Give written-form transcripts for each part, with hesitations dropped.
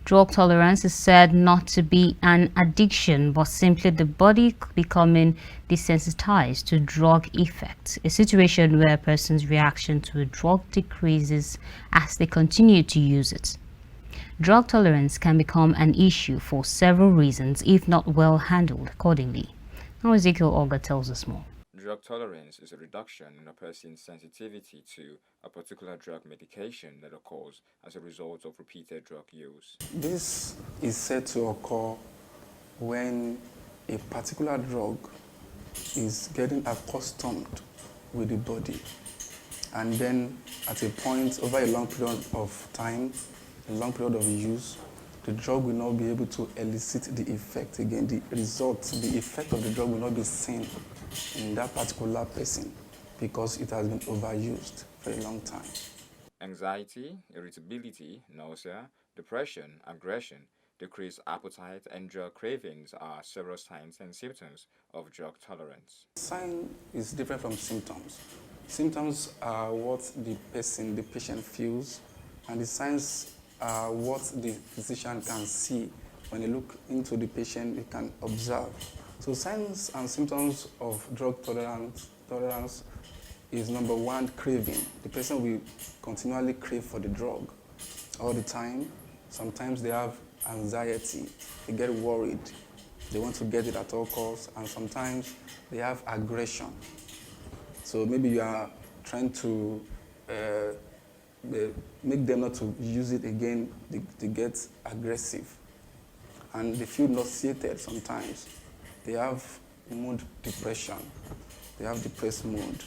Drug tolerance is said not to be an addiction, but simply the body becoming desensitized to drug effects, a situation where a person's reaction to a drug decreases as they continue to use it. Drug tolerance can become an issue for several reasons if not well handled accordingly. Now Ezekiel Olga tells us more. Drug tolerance is a reduction in a person's sensitivity to a particular drug medication that occurs as a result of repeated drug use. This is said to occur when a particular drug is getting accustomed with the body, and then at a point over a long period of time, a long period of use, the drug will not be able to elicit the effect again. The result, the effect of the drug will not be seen in that particular person because it has been overused for a long time. Anxiety, irritability, nausea, depression, aggression, decreased appetite, and drug cravings are several signs and symptoms of drug tolerance. Sign is different from symptoms. Symptoms are what the patient feels, and the signs are what the physician can see. When you look into the patient, you can observe. So signs and symptoms of drug tolerance is number one, craving. The person will continually crave for the drug all the time. Sometimes they have anxiety, they get worried, they want to get it at all costs, and sometimes they have aggression. So maybe you are trying to make them not to use it again, they get aggressive, and they feel nauseated sometimes. They have mood depression, they have depressed mood.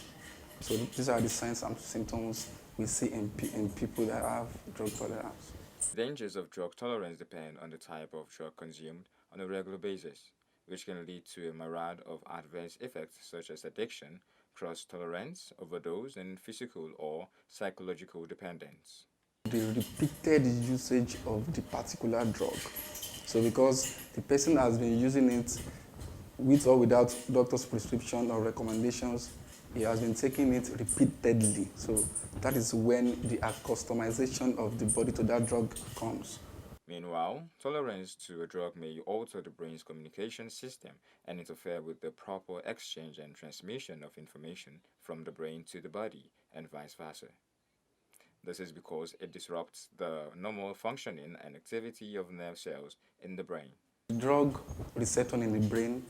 So these are the signs and symptoms we see in people that have drug tolerance. Dangers of drug tolerance depend on the type of drug consumed on a regular basis, which can lead to a myriad of adverse effects such as addiction, cross-tolerance, overdose, and physical or psychological dependence. The repeated usage of the particular drug. So because the person has been using it with or without doctor's prescription or recommendations, he has been taking it repeatedly. So that is when the accustomization of the body to that drug comes. Meanwhile, tolerance to a drug may alter the brain's communication system and interfere with the proper exchange and transmission of information from the brain to the body and vice versa. This is because it disrupts the normal functioning and activity of nerve cells in the brain. The drug receptor in the brain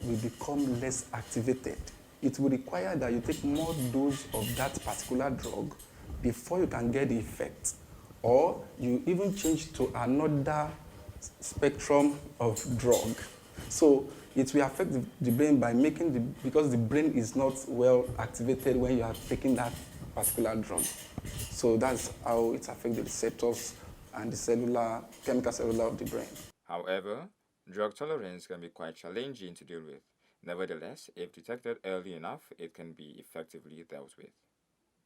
will become less activated. It will require that you take more dose of that particular drug before you can get the effect. Or you even change to another spectrum of drug. So it will affect the brain by because the brain is not well activated when you are taking that particular drug. So that's how it affects the receptors and the chemical cellular of the brain. However, drug tolerance can be quite challenging to deal with. Nevertheless, if detected early enough, it can be effectively dealt with.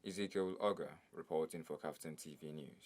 Ezekiel Ogre, reporting for KAFTAN TV News.